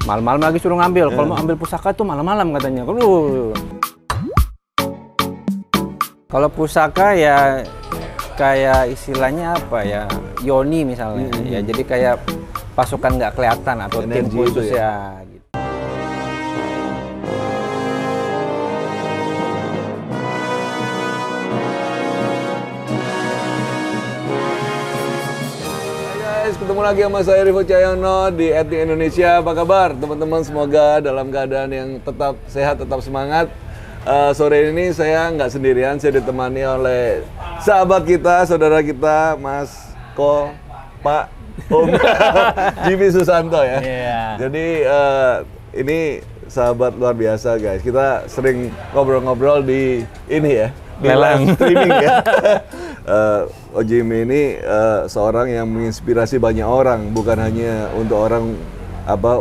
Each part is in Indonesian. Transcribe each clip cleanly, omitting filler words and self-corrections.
Malam-malam lagi suruh ngambil. Kalau mau ambil pusaka tuh malam-malam katanya. Kalau pusaka ya kayak istilahnya apa ya? Yoni misalnya. Ya jadi kayak pasukan nggak kelihatan atau tim khusus ya. Gitu. Ketemu lagi sama saya Rivo Cahyono di Etnik Indonesia. Apa kabar teman-teman? Semoga dalam keadaan yang tetap sehat, tetap semangat. Sore ini saya nggak sendirian, saya ditemani oleh sahabat kita, saudara kita, Mas Ko, Pak, Om Jimmy Susanto ya. Jadi ini sahabat luar biasa guys. Kita sering ngobrol-ngobrol di ini ya, Lelang streaming ya. Jimmy ini seorang yang menginspirasi banyak orang, bukan hanya untuk orang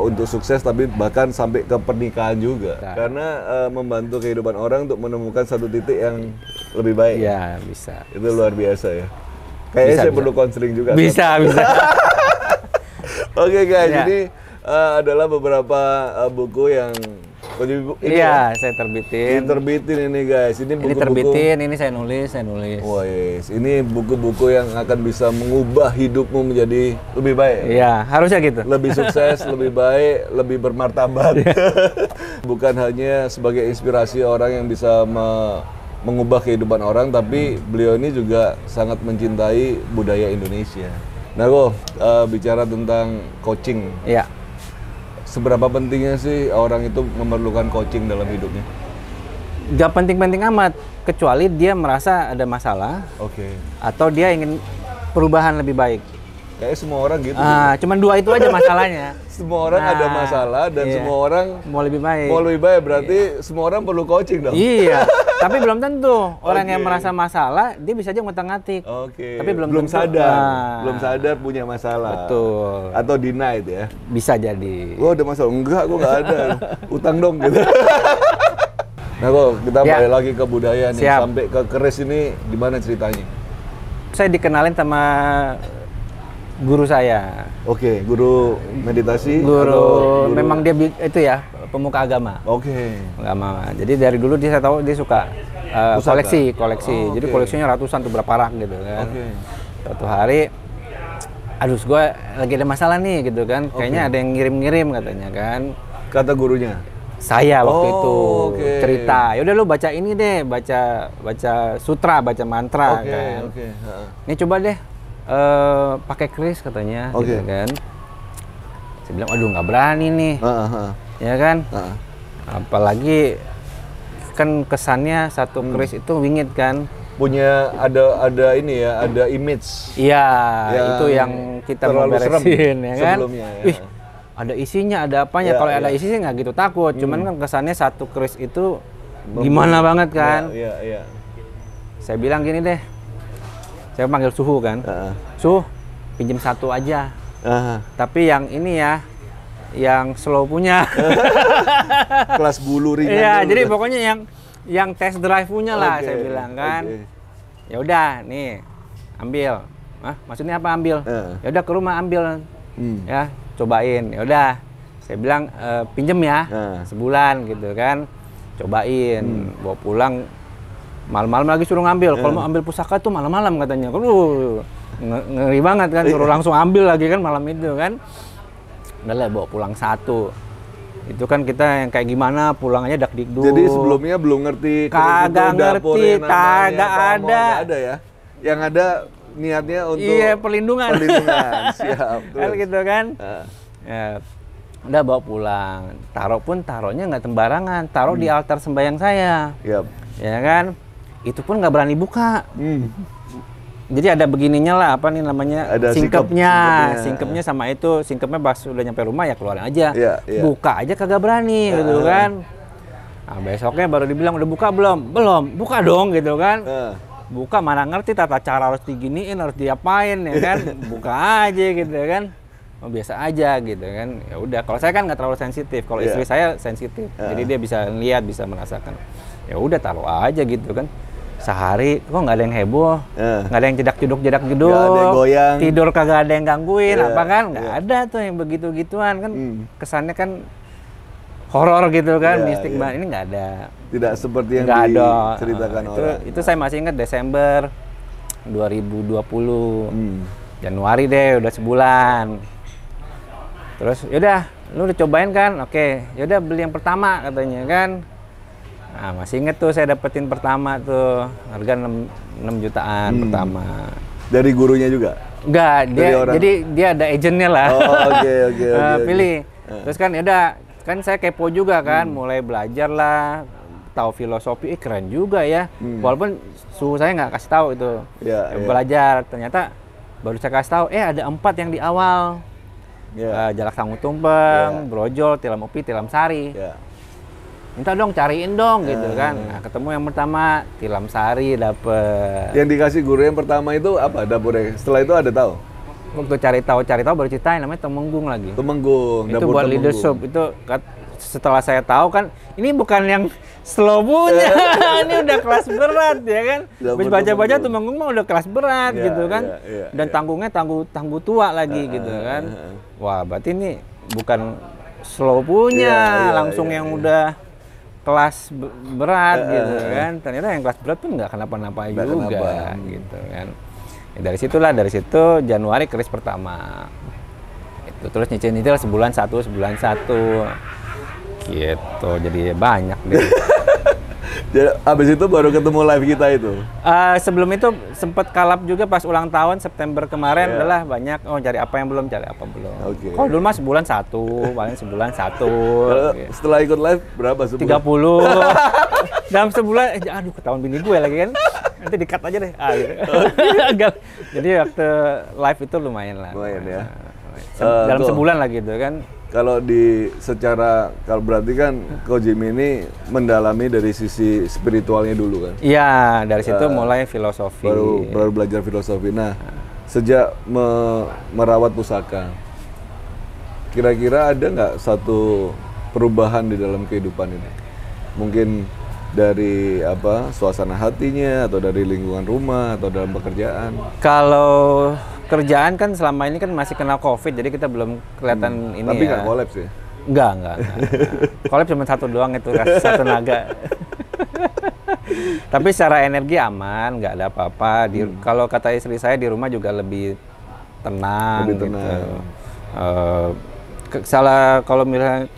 untuk sukses, tapi bahkan sampai ke pernikahan juga. Karena membantu kehidupan orang untuk menemukan satu titik yang lebih baik. Iya, bisa. Itu luar biasa ya. Kayaknya saya perlu konseling juga. Bisa. Oke guys, ini adalah beberapa buku yang saya terbitin. Terbitin ini guys. Ini buku-buku. Ini terbitin, ini saya nulis. Wah, yes. Ini buku-buku yang akan bisa mengubah hidupmu menjadi lebih baik. Iya, harusnya gitu. Lebih sukses, lebih baik, lebih bermartabat. Bukan hanya sebagai inspirasi orang yang bisa mengubah kehidupan orang, tapi beliau ini juga sangat mencintai budaya Indonesia. Nah, bicara tentang coaching. Iya. Seberapa pentingnya sih orang itu memerlukan coaching dalam hidupnya? Gak penting-penting amat, kecuali dia merasa ada masalah, atau dia ingin perubahan lebih baik. Kayaknya semua orang gitu. Cuman dua itu aja masalahnya. Semua orang ada masalah dan semua orang mau lebih baik. Mau lebih baik berarti semua orang perlu coaching dong. Iya. Tapi belum tentu orang yang merasa masalah dia bisa aja ngotak-ngatik. Tapi belum sadar. Belum sadar punya masalah. Betul. Atau denied ya. Bisa jadi. Gua ada masalah. Enggak, gua nggak ada. Utang dong gitu. Nah, kita balik lagi ke budaya nih. Siap. Sampai ke keris ini gimana ceritanya? Saya dikenalin sama guru saya. Guru meditasi. Guru memang dia itu ya pemuka agama. Agama. Jadi dari dulu saya tahu dia suka koleksi. Jadi koleksinya ratusan tuh berapa rak gitu kan. Suatu hari, gue lagi ada masalah nih gitu kan. Kayaknya ada yang ngirim-ngirim katanya kan. Kata gurunya. Saya waktu itu cerita. Yaudah lu baca ini deh, baca sutra, baca mantra kan. Ini coba deh. Pakai keris katanya, gitu kan. Saya bilang, aduh nggak berani nih, ya kan. Apalagi kan kesannya satu keris itu wingit kan. Punya ada ini ya, ada image. Iya, itu yang kita mau beresin, ya kan. Wih, ada isinya, ada apanya. Kalau ada isinya nggak gitu takut. Cuman kan kesannya satu keris itu gimana banget kan. Saya bilang gini deh. Saya panggil Suhu kan, Suh, pinjem satu aja. Tapi yang ini ya, yang slow punya. Kelas bulu ringan. Iya, jadi pokoknya yang test drive punya lah, saya bilang kan. Ya udah, nih, ambil. Maksudnya apa ambil? Ya udah ke rumah ambil, ya cobain. Ya udah, saya bilang pinjem ya, sebulan gitu kan, cobain, bawa pulang. Malam-malam lagi suruh ngambil. Kalau mau ambil pusaka tuh malam-malam katanya. Ngeri banget kan, suruh langsung ambil lagi kan malam itu kan. Udah lah, bawa pulang satu. Itu kan kita yang kayak gimana pulang aja dak-dikduk. Jadi sebelumnya belum ngerti. Kagak ngerti, kagak ada. Ada ya. Yang ada niatnya untuk perlindungan. Siap. Kan gitu kan. Ya, udah bawa pulang. Taruhnya nggak sembarangan. Taruh di altar sembahyang saya. Ya kan. Itu pun nggak berani buka. Jadi ada begininya lah, apa nih namanya, ada singkepnya sama itu, singkepnya pas udah nyampe rumah ya keluarin aja, buka aja kagak berani gitu kan. Nah besoknya baru dibilang udah buka belum, buka dong gitu kan. Buka mana ngerti tata cara harus diginiin, harus diapain ya kan, buka aja gitu kan. Biasa aja gitu kan. Ya udah, kalau saya kan nggak terlalu sensitif, kalau istri saya sensitif, jadi dia bisa lihat, bisa merasakan. Ya udah taruh aja gitu kan. sehari kok nggak ada yang heboh, nggak ada yang jedak-jeduk, nggak ada yang goyang, tidur kagak ada yang gangguin, apa kan? Nggak ada tuh yang begitu-gituan kan, kesannya kan horor gitu kan, mistik banget. Ini nggak ada. Tidak seperti yang diceritakan orang. Itu saya masih ingat Desember 2020, Januari deh udah sebulan. Terus yaudah, lu udah cobain kan? Oke, yaudah beli yang pertama katanya kan. Nah, masih inget tuh saya dapetin pertama tuh harga 6 jutaan pertama. Dari gurunya juga? Enggak, jadi dia ada agentnya lah. Oke. Pilih. Terus kan yaudah, kan saya kepo juga kan, mulai belajar lah, tahu filosofi, keren juga ya. Walaupun suhu saya nggak kasih tahu itu. Belajar, ternyata baru saya kasih tahu, ada 4 yang di awal. Jalak Sangu Tumpeng, Brojol, Tilam Upi, Tilam Sari. Minta dong, cariin dong gitu kan. Nah, ketemu yang pertama Tilam Sari dapet. Yang dikasih guru yang pertama itu apa dapurnya? Setelah itu ada tahu? Waktu cari tahu baru ceritain namanya Temenggung lagi. Temenggung. Itu buat leadership. Itu setelah saya tahu kan ini bukan yang slow punya. Ini udah kelas berat ya kan. Habis baca-baca Temenggung mah udah kelas berat gitu kan. Dan tanggungnya tangguh tua lagi gitu kan. Wah, berarti ini bukan slow punya, langsung yang udah kelas berat gitu kan. Ternyata yang kelas berat pun nggak kenapa-napa juga gitu kan. Ya, dari situ Januari keris pertama. Itu terus nyicil-nyicil sebulan satu gitu. Jadi banyak deh. Abis itu baru ketemu live kita itu? Sebelum itu sempat kalap juga pas ulang tahun September kemarin. Adalah banyak, cari apa belum. Kalau dulu mah sebulan satu. Gitu. Setelah ikut live berapa sebulan? 30. Dalam sebulan, aduh ketahuan bini gue lagi kan. Nanti di-cut aja deh. Gitu. Jadi waktu live itu lumayan lah. Lumayan ya. Dalam sebulan lah gitu kan. Kalau kalau berarti kan Ko Jimmy ini mendalami dari sisi spiritualnya dulu kan? Iya, dari situ mulai filosofi. Baru belajar filosofi. Nah, sejak merawat pusaka, kira-kira ada nggak satu perubahan di dalam kehidupan ini? Mungkin dari suasana hatinya, atau dari lingkungan rumah, atau dalam pekerjaan? Kalau kerjaan kan selama ini kan masih kena COVID, jadi kita belum kelihatan ini. Tapi nggak kolaps ya? Enggak. Kolaps cuma satu doang itu, satu naga. Tapi secara energi aman, nggak ada apa-apa. Kalau kata istri saya di rumah juga lebih tenang. Gitu. Kalau misalnya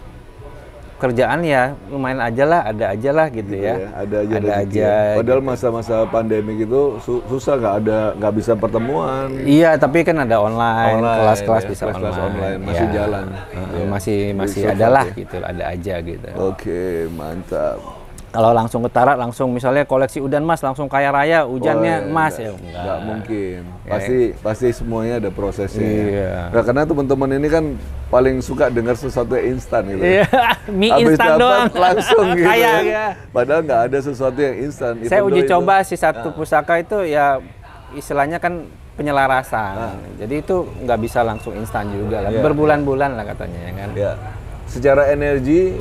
kerjaan ya lumayan aja lah, ada aja lah gitu ya. Ada aja. Padahal masa-masa pandemi gitu susah, nggak bisa pertemuan. Iya, tapi kan ada online kelas-kelas bisa online. Masih jalan. Masih ada lah gitu, ada aja gitu. Oke, mantap. Kalau langsung ketara, langsung misalnya koleksi udan emas, langsung kaya raya, hujannya emas ya enggak mungkin. Pasti semuanya ada prosesnya. Iya. Nah, karena teman-teman ini kan paling suka dengar sesuatu yang instan gitu. Iya, mie instan doang. Langsung gitu. Kayak ya. Padahal nggak ada sesuatu yang instan. Saya uji coba si satu pusaka itu ya istilahnya kan penyelarasan. Jadi itu nggak bisa langsung instan juga lah. Berbulan-bulan lah katanya ya kan. Ya. Secara energi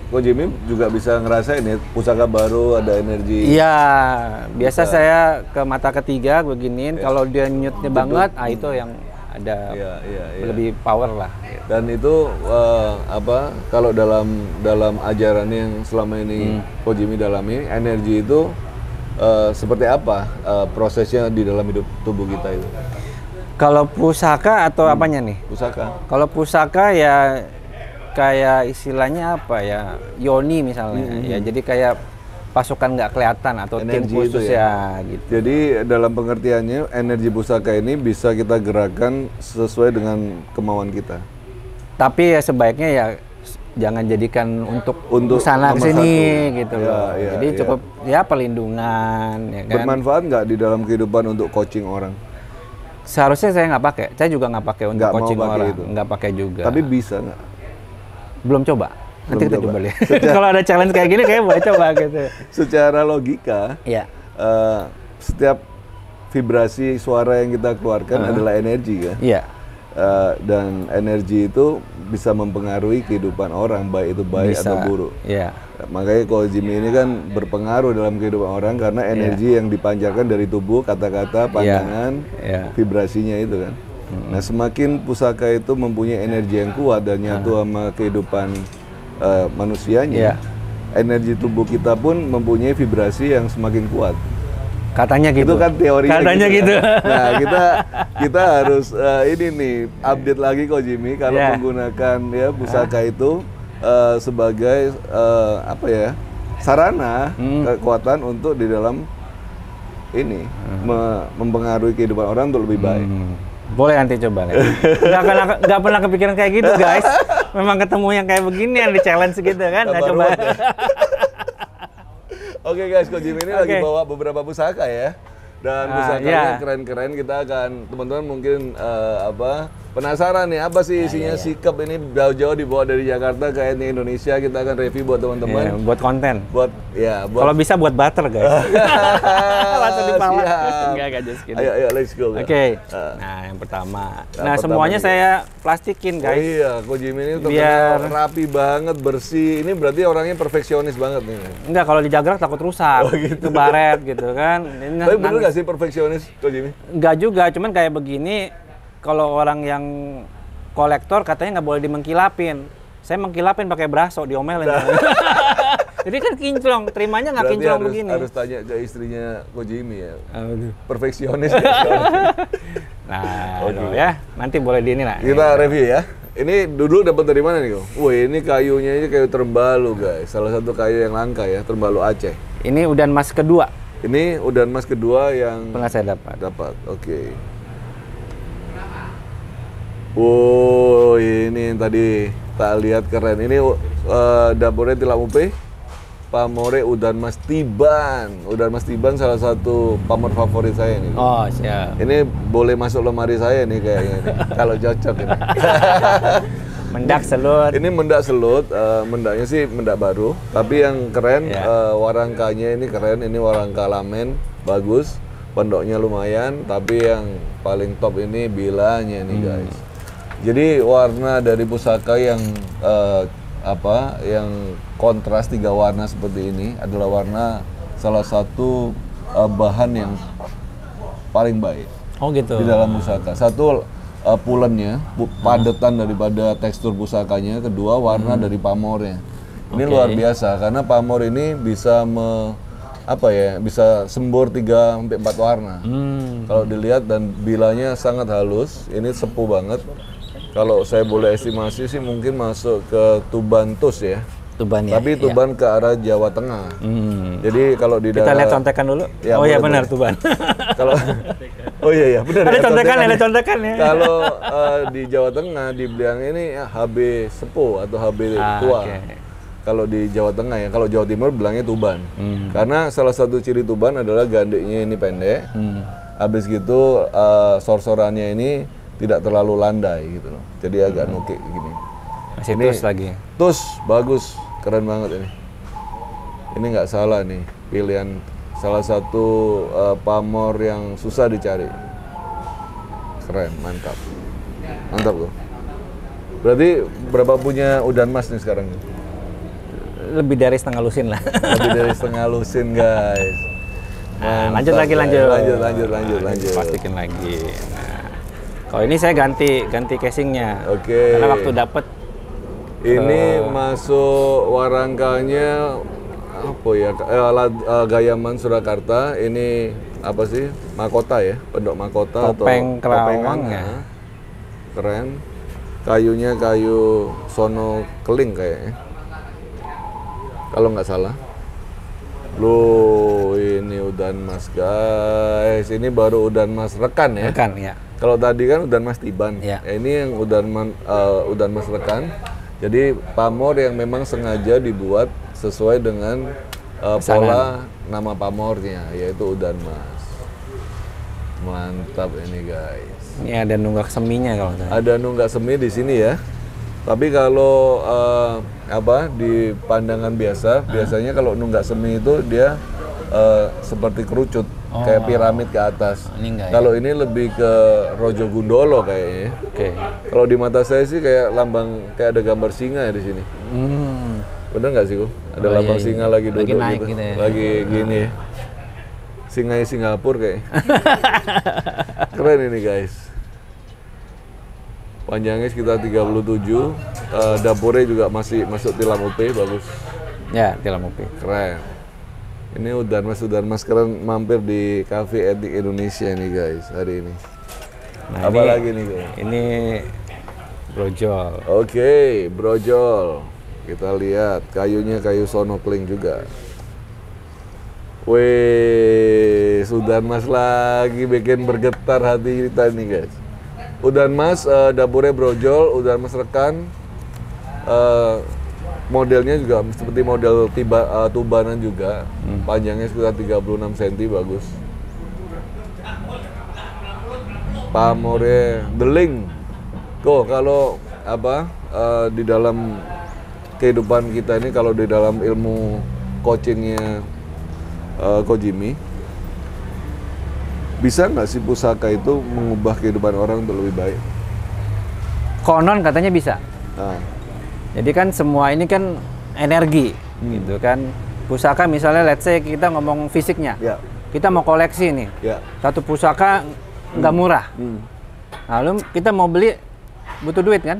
Ko Jimmy juga bisa ngerasain ya, pusaka baru ada energi. Iya, biasa saya ke mata ketiga beginiin, kalau dia nyutnya banget, itu yang ada lebih power lah. Dan itu kalau dalam ajaran yang selama ini Ko Jimmy dalami, energi itu seperti apa prosesnya di dalam hidup tubuh kita itu? Kalau pusaka atau apanya nih? Pusaka. Kalau pusaka ya kayak istilahnya apa ya, yoni misalnya ya, jadi kayak pasukan nggak kelihatan atau energi tim khusus ya gitu. Jadi dalam pengertiannya energi pusaka ini bisa kita gerakan sesuai dengan kemauan kita. Tapi ya sebaiknya ya jangan jadikan untuk sana sini gitu loh. Jadi cukup ya perlindungan ya kan. Bermanfaat nggak di dalam kehidupan untuk coaching orang? Seharusnya saya nggak pakai. Saya juga nggak pakai untuk coaching orang. Nggak pakai juga. Tapi bisa nggak? Belum coba. Nanti kita coba lihat. Kalau ada challenge kayak gini kayak boleh coba gitu. Secara logika, setiap vibrasi suara yang kita keluarkan adalah energi kan? Iya. dan energi itu bisa mempengaruhi kehidupan orang, baik itu baik bisa, atau buruk. Yeah. Makanya kozimi ini kan berpengaruh dalam kehidupan orang karena energi yang dipancarkan dari tubuh, kata-kata, pandangan, vibrasinya itu kan. Nah, semakin pusaka itu mempunyai energi yang kuat dan nyatu sama kehidupan manusianya, energi tubuh kita pun mempunyai vibrasi yang semakin kuat. Katanya gitu. Itu kan teorinya. Katanya gitu. Nah, kita harus ini nih update lagi kozimi kalau menggunakan ya pusaka itu sebagai apa ya, sarana kekuatan untuk di dalam ini mempengaruhi kehidupan orang untuk lebih baik. Boleh nanti coba. Nggak pernah kepikiran kayak gitu, guys. Memang ketemu yang kayak begini yang di challenge gitu kan. Nggak coba. Oke guys, kozimi ini lagi bawa beberapa pusaka ya. Dan pusakanya keren-keren. Kita akan, teman-teman mungkin penasaran nih apa sih isinya sikap ini jauh-jauh dibawa dari Jakarta ke etnik Indonesia. Kita akan review buat teman-teman. Buat konten. Buat kalau bisa buat butter, guys. Butter di pala. Enggak just kidding. Ayo let's go. Oke. Nah, yang pertama. Nah, semuanya saya plastikin, guys. Oh iya, kozimi ini biar rapi banget, bersih. Ini berarti orangnya perfeksionis banget nih. Enggak, kalau dijagrak takut rusak. Gitu. Kebaret gitu kan. Tapi bener nggak sih perfeksionis kozimi? Enggak juga, cuman kayak begini. Kalau orang yang kolektor katanya nggak boleh dimengkilapin. Saya mengkilapin pakai braso, diomelin. Jadi kan kinclong, terimanya nggak kinclong begini. Harus tanya ke istrinya kozimi ya. Perfeksionis. Nah, ya nanti boleh di ini lah. Kita review ya. Ini dulu dapat dari mana nih, kok? Wah, ini kayunya ini kayu terbalu, guys. Salah satu kayu yang langka ya, terbalu Aceh. Ini udan mas kedua. Ini udan mas kedua yang pernah saya dapat. Oke. Wow, ini yang tadi tak lihat keren. Ini dapurnya Tilamupe, pamore udan mas Tiban. Udan mas Tiban salah satu pamor favorit saya nih. Oh, siap. Ini boleh masuk lemari saya nih kayaknya nih. Kalau cocok ini. Mendak selut. Ini mendak selut, mendaknya sih mendak baru. Tapi yang keren, warangkanya ini keren. Ini warangka lamen, bagus. Pendoknya lumayan, tapi yang paling top ini bilanya nih guys. Jadi warna dari pusaka yang yang kontras 3 warna seperti ini adalah warna salah satu bahan yang paling baik. Oh gitu. Di dalam pusaka. Satu pulennya, padatan daripada tekstur pusakanya. Kedua warna dari pamornya. Ini luar biasa karena pamor ini bisa bisa sembur 3-4 warna. Kalau dilihat dan bilanya sangat halus, ini sepuh banget. Kalau saya boleh estimasi sih mungkin masuk ke Tuban Tus ya. Tuban ya. Tapi Tuban ke arah Jawa Tengah. Jadi kalau di kita lihat contekan dulu. Ya, oh iya benar Tuban. Kalau iya benar. Ada contekan ya. Kalau di Jawa Tengah dibilang ini HB Sepuh atau HB tua. Kalau di Jawa Tengah ya, kalau Jawa Timur bilangnya Tuban. Karena salah satu ciri Tuban adalah gandeknya ini pendek. Habis gitu sor-sorannya ini tidak terlalu landai gitu loh. Jadi agak nukik gini. Masih tus lagi. Tus, bagus, keren banget ini. Ini nggak salah nih, pilihan salah satu pamor yang susah dicari. Keren, mantap. Mantap loh. Berarti berapa punya udan mas nih sekarang? Lebih dari setengah lusin lah. Lebih dari setengah lusin guys. Nah, lanjut. Lanjut. Pastikan lagi. Nah, kalau ini saya ganti casingnya. Oke. Karena waktu dapet ini masuk warangkanya apa ya? Gayaman Surakarta. Ini apa sih? Mahkota ya, pendok mahkota topeng atau Kerawang ya. Keren. Kayunya kayu sono keling kayaknya. Kalau nggak salah. Loh, ini udan mas guys. Ini baru udan mas rekan ya. Rekan ya. Kalau tadi kan udan mas Tiban. Ya. Ini yang udan mas rekan. Jadi pamor yang memang sengaja dibuat sesuai dengan pola nama pamornya, yaitu udan mas. Mantap ini guys. Ini ada nunggak seminya kalau saya. Ada nunggak semi di sini ya. Tapi kalau di pandangan biasanya kalau nunggak semi itu dia seperti kerucut, kayak piramid ke atas. Kalau ini lebih ke Rojo Gundolo kayaknya. Kalau di mata saya sih kayak lambang, kayak ada gambar singa ya di sini. Bener nggak sih, Ko? Ada lambang singa lagi duduk gitu. Ya. Lagi gini ya. Singa Singapura kayak. Keren ini guys. Panjangnya sekitar 37, dapurnya juga masih masuk tilam UP, bagus. Ya, tilam UP. Keren. Ini udah Mas keren mampir di Cafe Etik Indonesia nih guys hari ini. Nah, apa lagi nih guys? Ini brojol. Oke, brojol. Kita lihat kayunya kayu sonokling juga. Wih, Udan Mas lagi bikin bergetar hati kita nih guys. Udan Mas dapurnya brojol, Udan Mas rekan. Modelnya juga seperti model tubanan juga. Panjangnya sekitar 36 cm, bagus. Pamornya beling. Kok kalau apa di dalam kehidupan kita ini, kalau di dalam ilmu coachingnya Kojimi, bisa nggak sih pusaka itu mengubah kehidupan orang untuk lebih baik? Konon katanya bisa. Jadi kan semua ini kan energi, gitu kan. Pusaka misalnya, let's say kita ngomong fisiknya, kita mau koleksi nih, satu pusaka nggak murah. Lalu kita mau beli, butuh duit kan?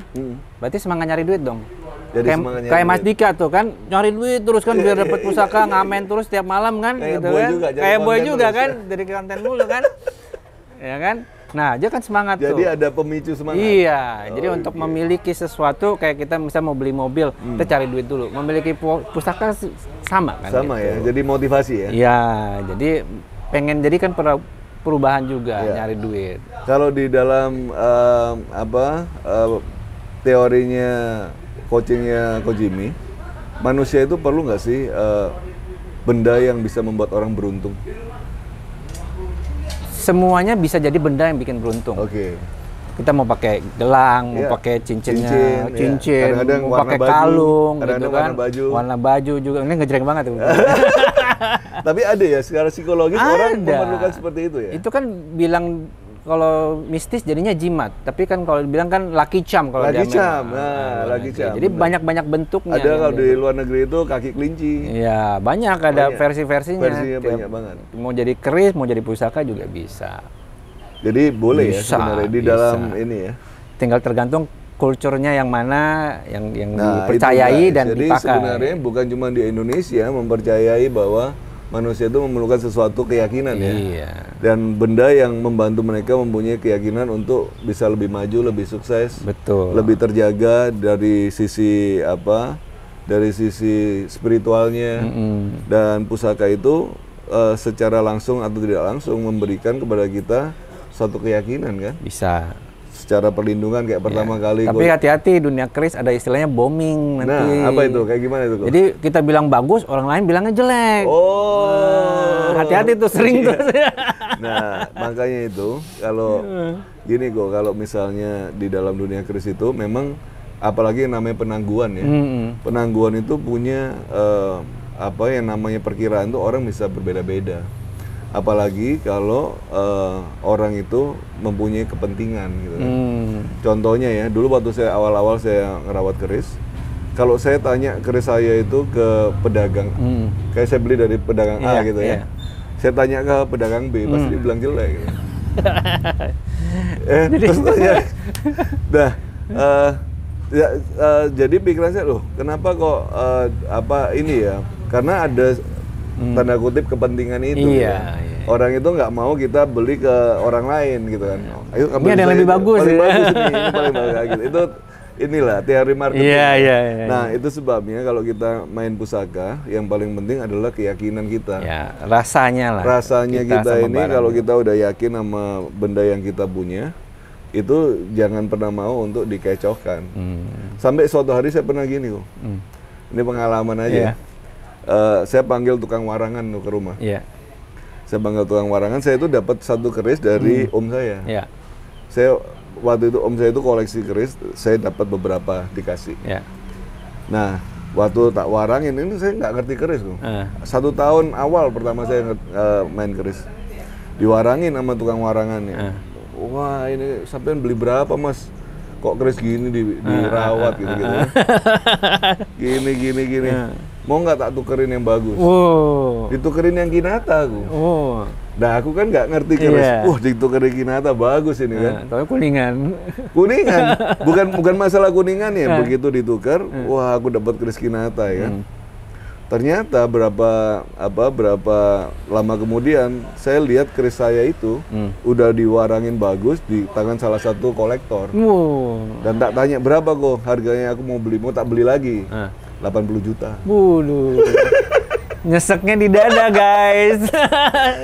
Berarti semangat nyari duit dong. Jadi kayak Mas Dika tuh kan, nyari duit terus kan biar dapat pusaka, ngamen terus tiap malam kan, kayak gitu boy kan. Juga, kayak boy juga kan, dari konten mulu kan. Ya kan? Nah, dia kan semangat jadi tuh. Jadi ada pemicu semangat. Iya, jadi untuk memiliki sesuatu kayak kita misalnya mau beli mobil, kita cari duit dulu. Memiliki pusaka sama kan? Sama gitu. Ya, jadi motivasi ya? Iya, jadi pengen jadi kan perubahan juga, nyari duit. Kalau di dalam teorinya coachingnya Kojimi, manusia itu perlu nggak sih benda yang bisa membuat orang beruntung? Semuanya bisa jadi benda yang bikin beruntung. Kita mau pakai gelang, mau pakai cincin, kadang-kadang mau pakai kalung, kadang-kadang gitu kan. Warna baju juga. Ini ngejreng banget tuh. Tapi ada ya, secara psikologis orang memerlukan seperti itu ya? Itu kan bilang kalau mistis jadinya jimat, tapi kan kalau dibilang kan lucky charm kalau lucky charm. Lucky charm. Jadi banyak-banyak bentuknya. Ada kalau di luar negeri itu kaki kelinci. Iya, banyak ada versi-versinya. Versinya banyak banget. Mau jadi keris, mau jadi pusaka juga bisa. Jadi boleh ya sebenarnya di dalam ini ya. Tinggal tergantung kulturnya yang mana yang dipercayai dan jadi dipakai. Jadi sebenarnya bukan cuma di Indonesia mempercayai bahwa manusia itu memerlukan sesuatu keyakinan ya. Dan benda yang membantu mereka mempunyai keyakinan untuk bisa lebih maju, lebih sukses, lebih terjaga dari sisi dari sisi spiritualnya. Dan pusaka itu secara langsung atau tidak langsung memberikan kepada kita suatu keyakinan kan? Bisa. Secara perlindungan kayak pertama kali. Tapi hati-hati, dunia keris ada istilahnya booming nanti. Nah, apa itu? Kayak gimana itu? Jadi kita bilang bagus, orang lain bilangnya jelek. Hati-hati tuh, sering tuh. Nah, makanya itu kalau gini kok, kalau misalnya di dalam dunia keris itu memang apalagi yang namanya penangguhan ya. Penangguhan itu punya yang namanya perkiraan tuh orang bisa berbeda-beda. Apalagi kalau orang itu mempunyai kepentingan gitu kan. Contohnya ya, dulu waktu saya awal-awal saya ngerawat keris, kalau saya tanya keris saya itu ke pedagang, kayak saya beli dari pedagang A gitu ya, saya tanya ke pedagang B, pasti dia bilang jelek gitu. Terus tanya, jadi pikiran saya, loh kenapa kok ini ya, karena ada tanda kutip kepentingan itu. Orang itu nggak mau kita beli ke orang lain gitu kan. Ayo kamu ini ada yang lebih bagus paling ya. Bagus ini paling bagus gitu. Itu inilah teori marketing. Nah, itu sebabnya kalau kita main pusaka, yang paling penting adalah keyakinan kita. Rasanya lah. Rasanya kita ini kalau kita udah yakin sama benda yang kita punya, itu jangan pernah mau untuk dikecohkan. Sampai suatu hari saya pernah gini kok. Ini pengalaman aja. Saya panggil tukang warangan tuh ke rumah. Saya panggil tukang warangan, saya itu dapat satu keris dari om saya. Saya waktu itu om saya itu koleksi keris, saya dapat beberapa dikasih. Nah, Waktu tak warangin ini saya nggak ngerti keris tuh. 1 tahun awal pertama saya main keris, diwarangin sama tukang warangannya. Wah ini sampean beli berapa mas? Kok keris gini dirawat gitu-gitu. Gini. Mau nggak tak tukerin yang bagus? Ditukerin yang Kinata aku. Nah aku kan nggak ngerti keris. Ditukerin Kinata bagus ini kan. Tapi kuningan. Bukan masalah kuningan ya. Begitu ditukar, wah aku dapat keris Kinata ya. Ternyata berapa lama kemudian saya lihat keris saya itu udah diwarangin bagus di tangan salah satu kolektor. Dan tak tanya berapa kok harganya, aku mau tak beli lagi. 80 juta. Nyeseknya di dada guys.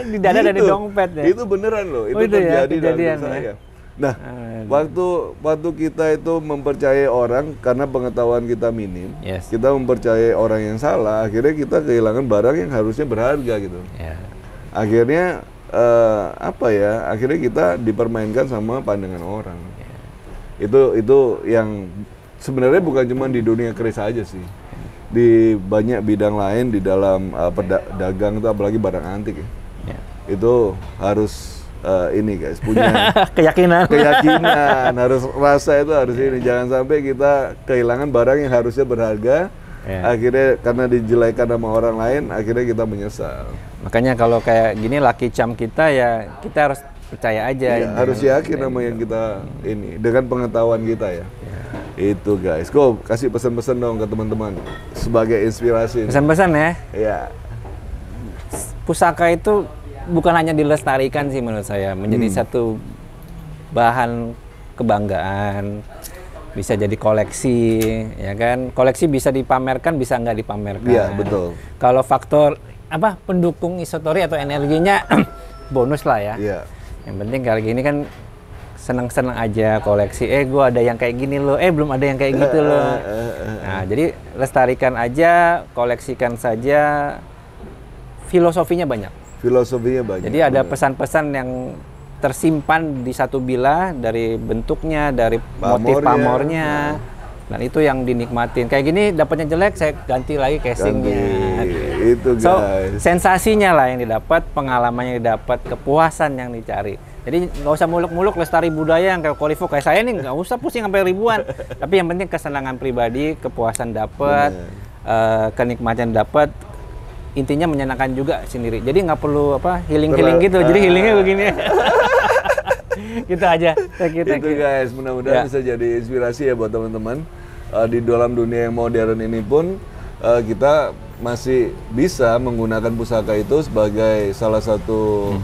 Di dada dan di dompet ya. Itu beneran loh, itu terjadi dalam saya. Nah, waktu kita itu mempercayai orang karena pengetahuan kita minim, kita mempercayai orang yang salah, akhirnya kita kehilangan barang yang harusnya berharga gitu. Akhirnya akhirnya kita dipermainkan sama pandangan orang. Itu yang sebenarnya bukan cuma di dunia keris aja sih. Di banyak bidang lain di dalam dagang itu, apalagi barang antik ya. Itu harus ini guys, punya keyakinan harus rasa, itu harus ini. Jangan sampai kita kehilangan barang yang harusnya berharga, akhirnya karena dijelekan sama orang lain, akhirnya kita menyesal. Makanya kalau kayak gini lucky charm kita ya, kita harus percaya aja. Harus yakin sama yang kita ini dengan pengetahuan kita ya. Itu guys, kasih pesan-pesan dong ke teman-teman sebagai inspirasi. Pesan-pesan ya? Iya. Pusaka itu bukan hanya dilestarikan sih menurut saya, menjadi satu bahan kebanggaan, bisa jadi koleksi, ya kan? Koleksi bisa dipamerkan, bisa nggak dipamerkan. Iya, betul. Kalau faktor pendukung esoterik atau energinya bonus lah ya. Iya. Yang penting kali ini kan senang-senang aja koleksi. Gue ada yang kayak gini loh. Belum ada yang kayak gitu loh. Nah, jadi lestarikan aja, koleksikan saja. Filosofinya banyak. Jadi ada pesan-pesan yang tersimpan di satu bilah, dari bentuknya, dari motif pamornya. Dan itu yang dinikmatin. Kayak gini dapatnya jelek, saya ganti lagi casingnya. Itu guys. So, sensasinya lah yang didapat, pengalamannya yang didapat, kepuasan yang dicari. Jadi nggak usah muluk-muluk lestari budaya yang kayak Kolivo kayak saya nih, nggak usah pusing sampai ribuan. Tapi yang penting kesenangan pribadi, kepuasan dapat, kenikmatan dapat. Intinya menyenangkan juga sendiri. Jadi nggak perlu healing gitu. Jadi healingnya begini. Gitu aja. Thank you. Guys, mudah-mudahan bisa jadi inspirasi ya buat teman-teman. Di dalam dunia yang modern ini pun kita masih bisa menggunakan pusaka itu sebagai salah satu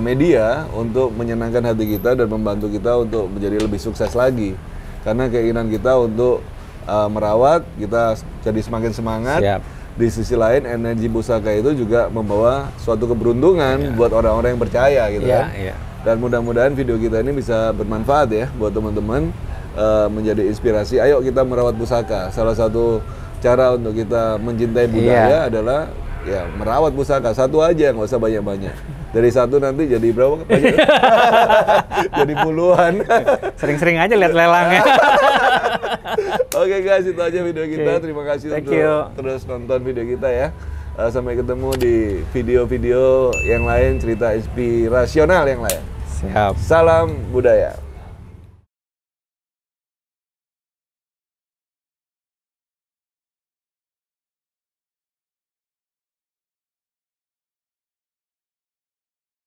media untuk menyenangkan hati kita dan membantu kita untuk menjadi lebih sukses lagi. Karena keinginan kita untuk merawat, kita jadi semakin semangat. Di sisi lain, energi pusaka itu juga membawa suatu keberuntungan buat orang-orang yang percaya gitu kan. Dan mudah-mudahan video kita ini bisa bermanfaat ya buat teman-teman, menjadi inspirasi. Ayo kita merawat pusaka. Salah satu cara untuk kita mencintai budaya adalah ya merawat pusaka. Satu aja, nggak usah banyak-banyak. Dari satu nanti jadi berapa? Jadi puluhan. Sering-sering aja lihat lelangnya. Oke guys, itu aja video kita. Terima kasih untuk terus nonton video kita ya. Sampai ketemu di video-video yang lain, cerita inspirasional yang lain. Siap. Salam budaya.